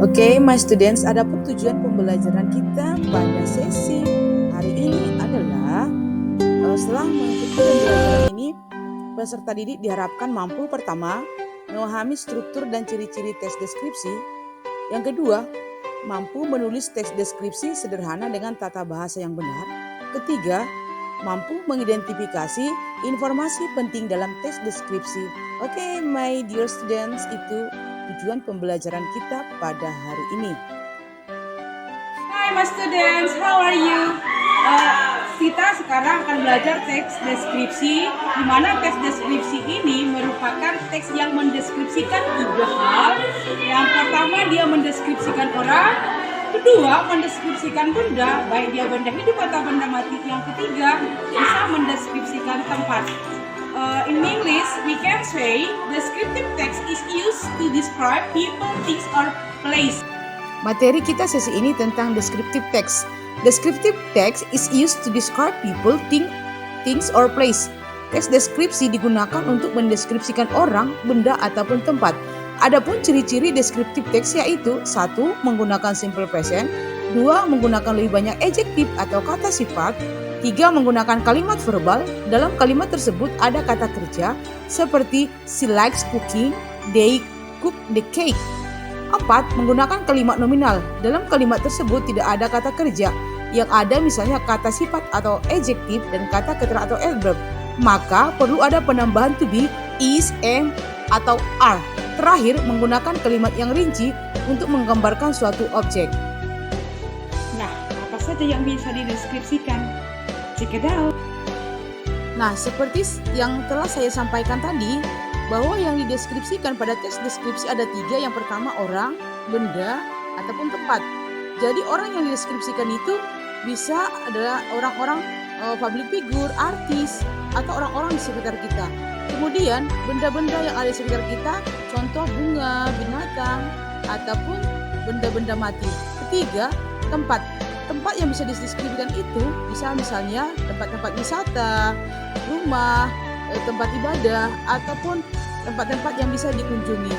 Oke, my students, adapun tujuan pembelajaran kita pada sesi hari ini adalah setelah mengikuti pembelajaran ini, peserta didik diharapkan mampu pertama, memahami struktur dan ciri-ciri teks deskripsi. Yang kedua, mampu menulis teks deskripsi sederhana dengan tata bahasa yang benar. Ketiga, mampu mengidentifikasi informasi penting dalam teks deskripsi. Oke, my dear students, itu tujuan pembelajaran kita pada hari ini. Hai my students, how are you? Kita sekarang akan belajar teks deskripsi, di mana teks deskripsi ini merupakan teks yang mendeskripsikan tiga hal. Yang pertama, dia mendeskripsikan orang. Kedua, mendeskripsikan benda, baik dia benda hidup atau benda mati. Yang ketiga, bisa mendeskripsikan tempat. In English, we can say descriptive text is used to describe people, things, or place. Materi kita sesi ini tentang descriptive text. Descriptive text is used to describe people, things, or place. Teks deskripsi digunakan untuk mendeskripsikan orang, benda, ataupun tempat. Adapun ciri-ciri descriptive text yaitu 1. Menggunakan simple present. 2. Menggunakan lebih banyak adjektif atau kata sifat. 3. Menggunakan kalimat verbal. Dalam kalimat tersebut ada kata kerja seperti she likes cooking, they cook the cake. 4. Menggunakan kalimat nominal. Dalam kalimat tersebut tidak ada kata kerja. Yang ada misalnya kata sifat atau adjektif dan kata keterangan atau adverb. Maka perlu ada penambahan to be, is, am, atau are. Terakhir, menggunakan kalimat yang rinci untuk menggambarkan suatu objek. Nah, apa saja yang bisa dideskripsikan? Check it out. Nah, seperti yang telah saya sampaikan tadi, bahwa yang dideskripsikan pada teks deskripsi ada 3. Yang pertama orang, benda, ataupun tempat. Jadi orang yang dideskripsikan itu bisa adalah orang-orang public figure, artis, atau orang-orang di sekitar kita. Kemudian benda-benda yang ada di sekitar kita, contoh bunga, binatang, ataupun benda-benda mati. Ketiga, tempat. Tempat yang bisa dideskripsikan itu bisa misalnya tempat-tempat wisata, rumah, tempat ibadah, ataupun tempat-tempat yang bisa dikunjungi.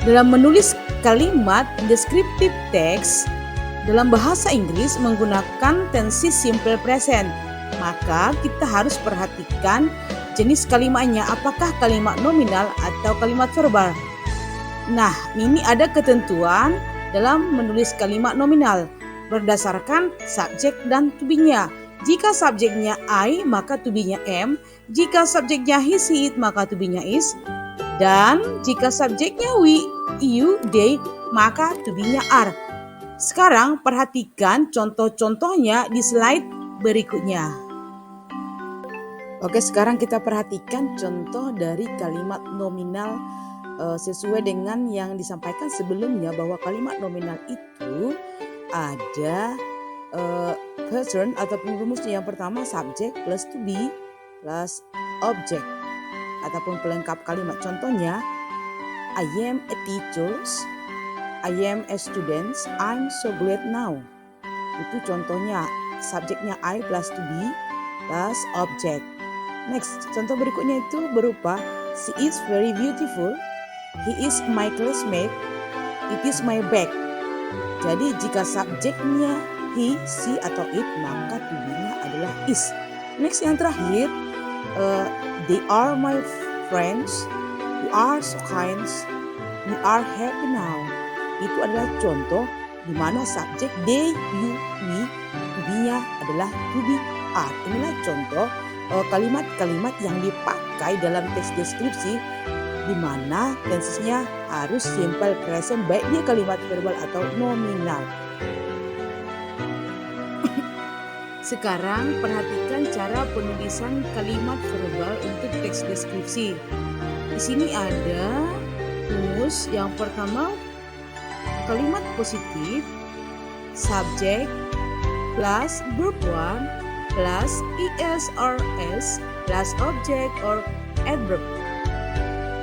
Dalam menulis kalimat descriptive text dalam bahasa Inggris menggunakan tensi simple present, maka kita harus perhatikan jenis kalimatnya, apakah kalimat nominal atau kalimat verbal. Nah, ini ada ketentuan dalam menulis kalimat nominal berdasarkan subjek dan to be-nya. Jika subjeknya I, maka to be-nya am. Jika subjeknya he, she, it, maka to be-nya is. Dan jika subjeknya we, you, they, maka to be-nya are. Sekarang perhatikan contoh-contohnya di slide berikutnya. Oke, sekarang kita perhatikan contoh dari kalimat nominal sesuai dengan yang disampaikan sebelumnya, bahwa kalimat nominal itu ada pattern ataupun rumusnya. Yang pertama subject plus to be plus object ataupun pelengkap kalimat. Contohnya, I am a teacher, I am a student, I'm so glad now. Itu contohnya, subjeknya I plus to be plus object. Next, contoh berikutnya itu berupa she is very beautiful, he is my classmate, it is my bag. Jadi jika subjeknya he, she, atau it, maka to be-nya adalah is. Next, yang terakhir, they are my friends, we are so kind, we are happy now. Itu adalah contoh di mana subjek they, you, we, to be-nya adalah to be, are. Inilah contoh kalimat-kalimat yang dipakai dalam teks deskripsi, di mana tensinya harus simple present, baik dia kalimat verbal atau nominal. Sekarang perhatikan cara penulisan kalimat verbal untuk teks deskripsi. Di sini ada rumus. Yang pertama, kalimat positif, subjek plus verb 1 plus is or s plus object or adverb.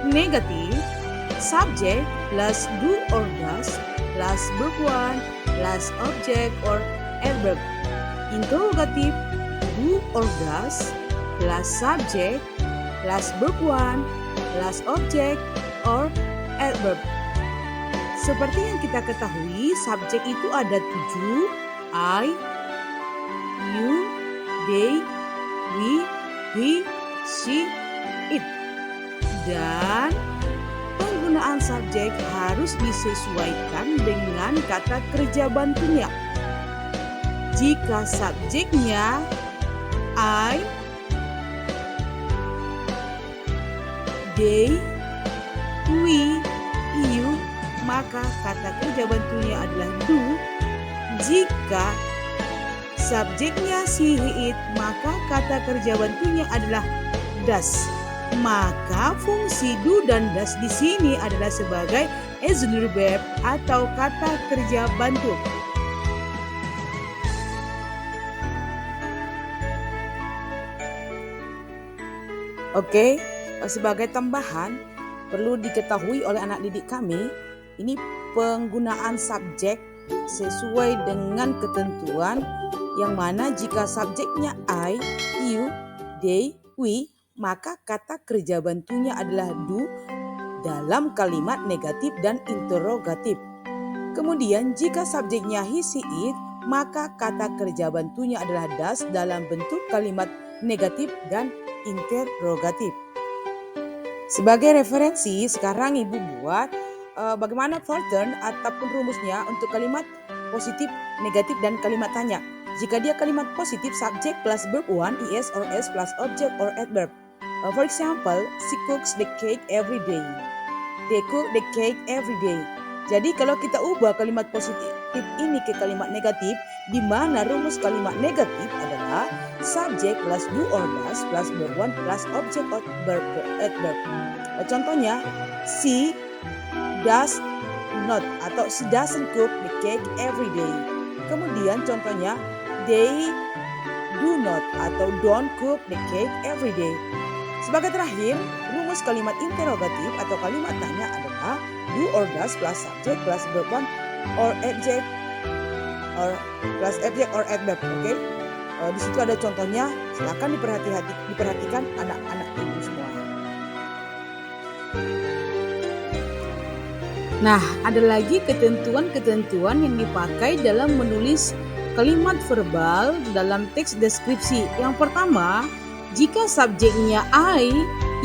Negatif, subject plus do or does plus verb 1 plus object or adverb. Interrogatif, do or does plus subject plus verb 1 plus object or adverb. seperti yang kita ketahui, subjek itu ada 7, I, you, they, we, he, she, it. Dan penggunaan subjek harus disesuaikan dengan kata kerja bantunya. Jika subjeknya I, they, we, you, maka kata kerja bantunya adalah do. Jika subjeknya she, he, it, maka kata kerja bantunya adalah does. Maka fungsi do dan does di sini adalah sebagai auxiliary verb atau kata kerja bantu. Oke, sebagai tambahan perlu diketahui oleh anak didik kami, ini penggunaan subjek sesuai dengan ketentuan yang mana jika subjeknya I, you, they, we, maka kata kerja bantunya adalah do dalam kalimat negatif dan interrogatif. Kemudian jika subjeknya he, she, it, maka kata kerja bantunya adalah does dalam bentuk kalimat negatif dan interrogatif. Sebagai referensi, sekarang Ibu buat bagaimana pattern ataupun rumusnya untuk kalimat positif, negatif, dan kalimat tanya. Jika dia kalimat positif, subject plus verb 1, is or s plus object or adverb. For example, she cooks the cake every day. They cook the cake every day. Jadi kalau kita ubah kalimat positif ini ke kalimat negatif, di mana rumus kalimat negatif adalah subject plus do or does plus verb 1 plus object or verb adverb. Contohnya, she does not atau she doesn't cook the cake every day. Kemudian contohnya, they do not atau don't cook the cake every day. Sebagai terakhir, rumus kalimat interrogatif atau kalimat tanya adalah do or does plus subject plus verb 1 or adject or plus adject or adverb. Oke. Di situ ada contohnya, silakan diperhatikan anak-anak Ibu semua. Nah, ada lagi ketentuan-ketentuan yang dipakai dalam menulis kalimat verbal dalam teks deskripsi. Yang pertama, jika subjeknya I,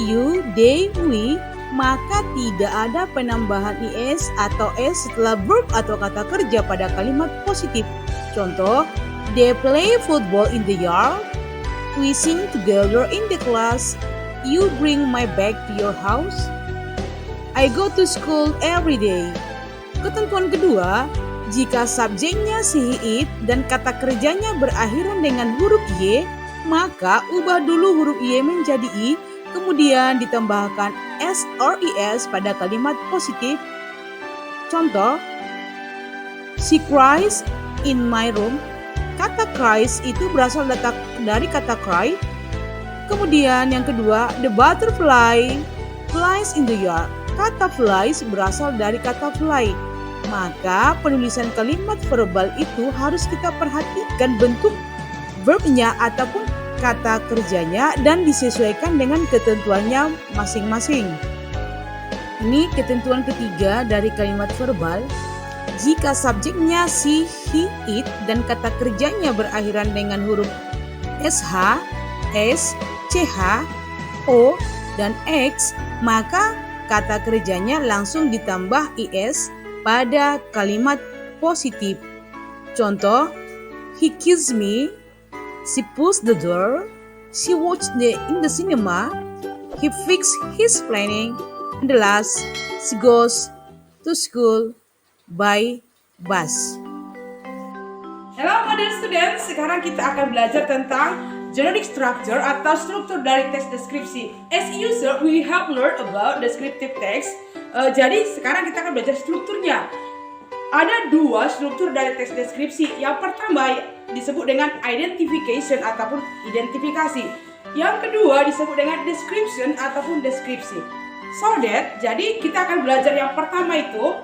you, they, we, maka tidak ada penambahan is atau s setelah verb atau kata kerja pada kalimat positif. Contoh, they play football in the yard, we sing together in the class, you bring my bag to your house, I go to school every day. Ketentuan kedua, jika subjeknya she, it, dan kata kerjanya berakhiran dengan huruf y, maka ubah dulu huruf y menjadi i, kemudian ditambahkan s or is pada kalimat positif. Contoh, she cries in my room. Kata cries itu berasal dari kata cry. Kemudian yang kedua, the butterfly flies in the yard. Kata flies berasal dari kata fly. Maka penulisan kalimat verbal itu harus kita perhatikan bentuk verbnya ataupun kata kerjanya dan disesuaikan dengan ketentuannya masing-masing. Ini ketentuan ketiga dari kalimat verbal. Jika subjeknya she, he, it, dan kata kerjanya berakhiran dengan huruf sh, s, ch, o, dan x, maka kata kerjanya langsung ditambah is pada kalimat positif. Contoh, he kissed me, she pushed the door, she watched in the cinema, he fixed his planning, and the last, she goes to school by bus. Hello modern students, sekarang kita akan belajar tentang generic structure atau struktur dari teks deskripsi. As usual, we have learned about descriptive text. Jadi sekarang kita akan belajar strukturnya. Ada dua struktur dari teks deskripsi. Yang pertama disebut dengan identification ataupun identifikasi. Yang kedua disebut dengan description ataupun deskripsi. So that, jadi kita akan belajar yang pertama itu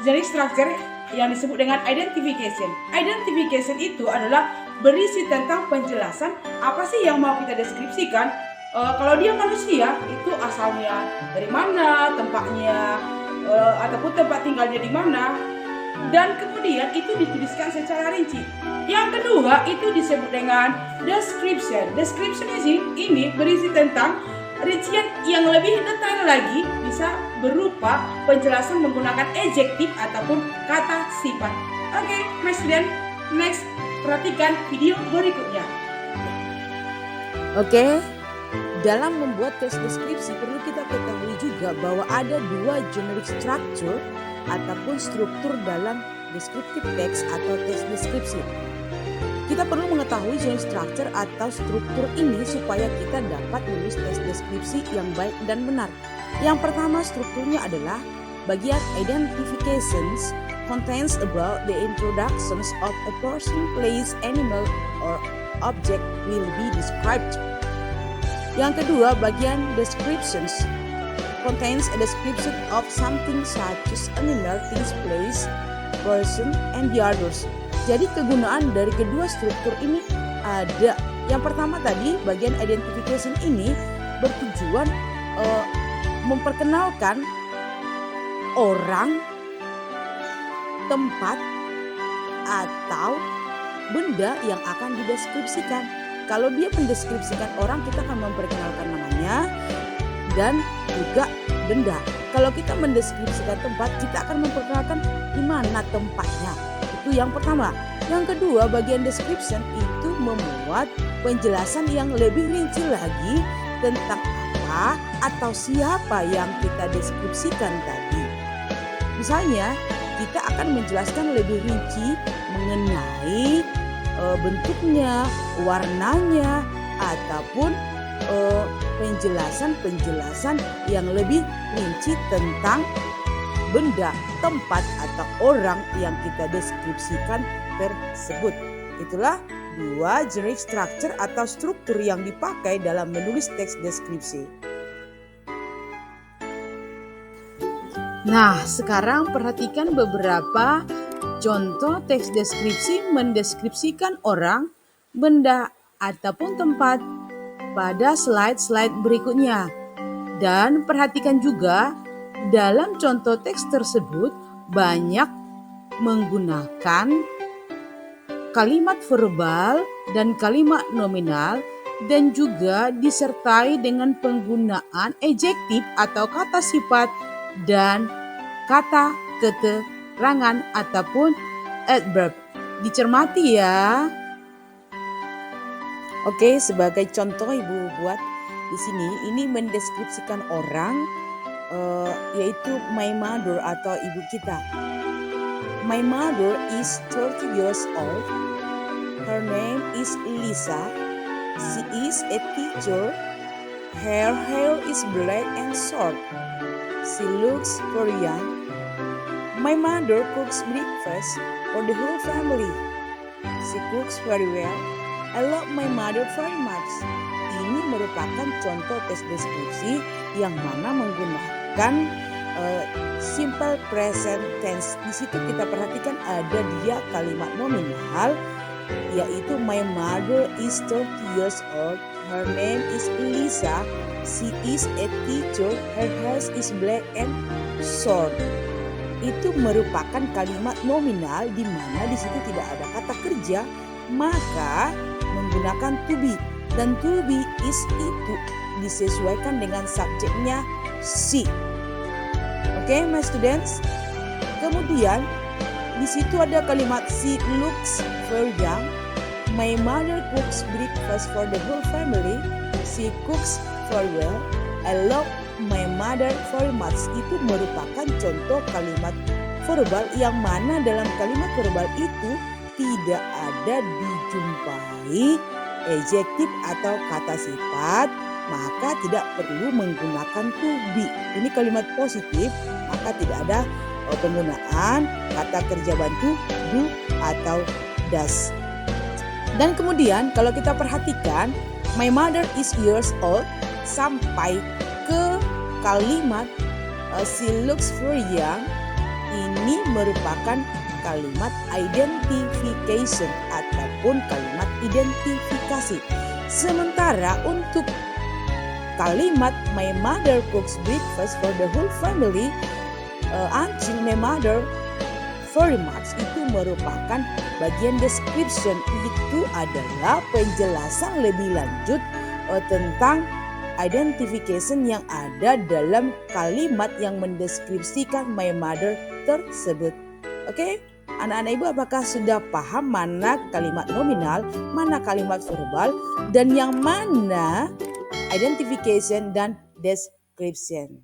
generic structure yang disebut dengan identification. Identification itu adalah berisi tentang penjelasan apa sih yang mau kita deskripsikan. Kalau dia manusia, itu asalnya dari mana, tempatnya, ataupun tempat tinggalnya di mana, dan kemudian itu dituliskan secara rinci. Yang kedua itu disebut dengan description. Description ini berisi tentang rincian yang lebih detail lagi, bisa berupa penjelasan menggunakan adjektif ataupun kata sifat. Oke, my student, next perhatikan video berikutnya. Oke, dalam membuat teks deskripsi perlu kita ketahui juga bahwa ada dua generic structure ataupun struktur dalam descriptive text atau teks deskripsi. Kita perlu mengetahui generic structure atau struktur ini supaya kita dapat menulis teks deskripsi yang baik dan benar. Yang pertama strukturnya adalah bagian identifications contains about the introductions of a person, place, animal, or object will be described. Yang kedua, bagian descriptions contains a description of something such as animal, things, place, person, and the others. Jadi kegunaan dari kedua struktur ini ada. Yang pertama tadi, bagian identification ini bertujuan memperkenalkan orang, tempat, atau benda yang akan dideskripsikan. Kalau dia mendeskripsikan orang, kita akan memperkenalkan namanya dan juga benda. Kalau kita mendeskripsikan tempat, kita akan memperkenalkan di mana tempatnya. Itu yang pertama. Yang kedua, bagian description itu memuat penjelasan yang lebih rinci lagi tentang apa atau siapa yang kita deskripsikan tadi. Misalnya, kita akan menjelaskan lebih rinci mengenai bentuknya, warnanya, ataupun penjelasan-penjelasan yang lebih rinci tentang benda, tempat, atau orang yang kita deskripsikan tersebut. Itulah dua generic structure atau struktur yang dipakai dalam menulis teks deskripsi. Nah, sekarang perhatikan beberapa contoh teks deskripsi mendeskripsikan orang, benda, ataupun tempat pada slide-slide berikutnya. Dan perhatikan juga dalam contoh teks tersebut banyak menggunakan kalimat verbal dan kalimat nominal dan juga disertai dengan penggunaan adjektif atau kata sifat dan kata keterangan ataupun adverb. Dicermati ya. Oke, sebagai contoh Ibu buat di sini ini mendeskripsikan orang yaitu my mother atau ibu kita. My mother is 30 years old. Her name is Lisa. She is a teacher. Her hair is black and short. She looks very young. My mother cooks breakfast for the whole family. She cooks very well. I love my mother very much. Ini merupakan contoh teks deskripsi yang mana menggunakan simple present tense. Di situ kita perhatikan ada dia kalimat nominal, yaitu my mother is 30 years old. Her name is Lisa. She is a teacher. Her hair is black and short. Itu merupakan kalimat nominal di mana di situ tidak ada kata kerja, maka menggunakan to be, dan to be is itu disesuaikan dengan subjeknya she. Oke, my students. Kemudian di situ ada kalimat she looks very young. My mother cooks breakfast for the whole family. She cooks very well. I love my mother very much. Itu merupakan contoh kalimat verbal yang mana dalam kalimat verbal itu tidak ada dijumpai adjektif atau kata sifat, maka tidak perlu menggunakan to be. Ini kalimat positif, maka tidak ada penggunaan kata kerja bantu do atau does. Dan kemudian kalau kita perhatikan my mother is years old sampai ke kalimat she looks very young, ini merupakan kalimat identification ataupun kalimat identifikasi. Sementara untuk kalimat my mother cooks breakfast for the whole family until my mother very much itu merupakan bagian description, itu adalah penjelasan lebih lanjut tentang identification yang ada dalam kalimat yang mendeskripsikan my mother tersebut. Oke, anak-anak ibu apakah sudah paham mana kalimat nominal, mana kalimat verbal, dan yang mana identification dan description?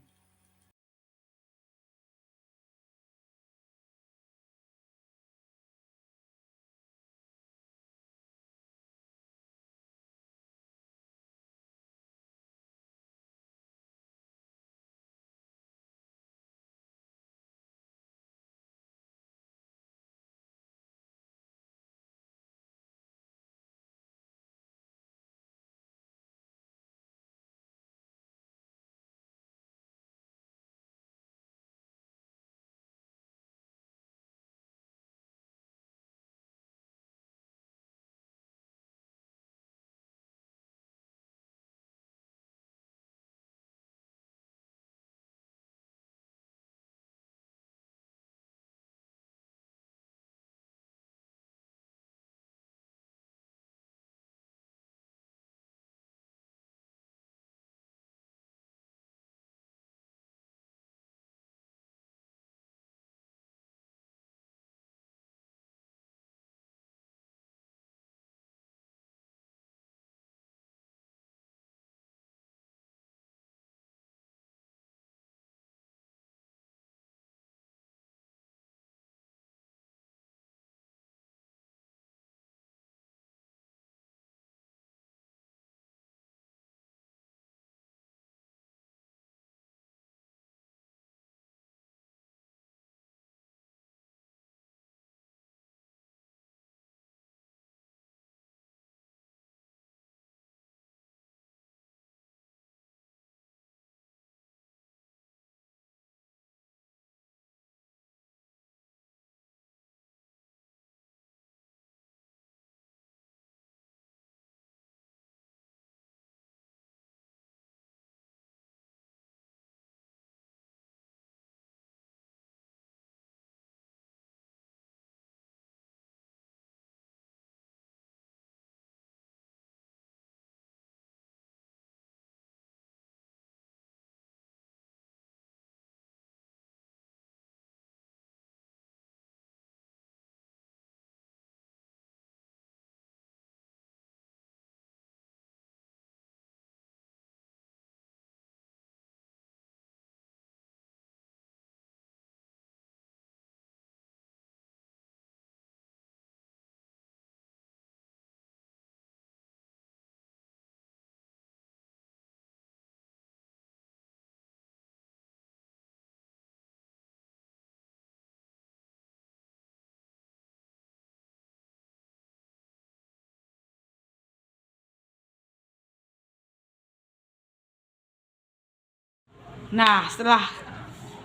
Nah, setelah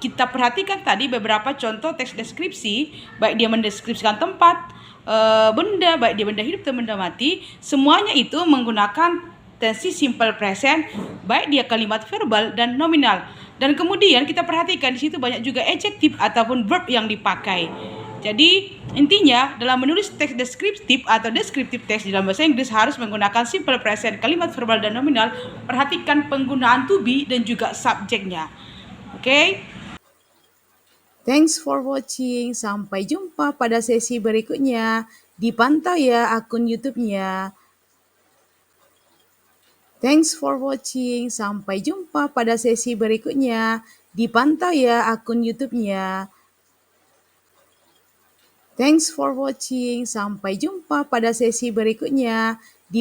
kita perhatikan tadi beberapa contoh teks deskripsi, baik dia mendeskripsikan tempat, benda, baik dia benda hidup atau benda mati, semuanya itu menggunakan tensi simple present, baik dia kalimat verbal dan nominal. Dan kemudian kita perhatikan di situ banyak juga adjektif ataupun verb yang dipakai. Jadi intinya dalam menulis teks deskriptif atau deskriptif teks di dalam bahasa Inggris harus menggunakan simple present, kalimat verbal dan nominal. Perhatikan penggunaan to be dan juga subjeknya. Oke? Thanks for watching. Sampai jumpa pada sesi berikutnya. Dipantau ya akun YouTube-nya. Thanks for watching. Sampai jumpa pada sesi berikutnya. Dipantau ya akun YouTube-nya. Thanks for watching. Sampai jumpa pada sesi berikutnya.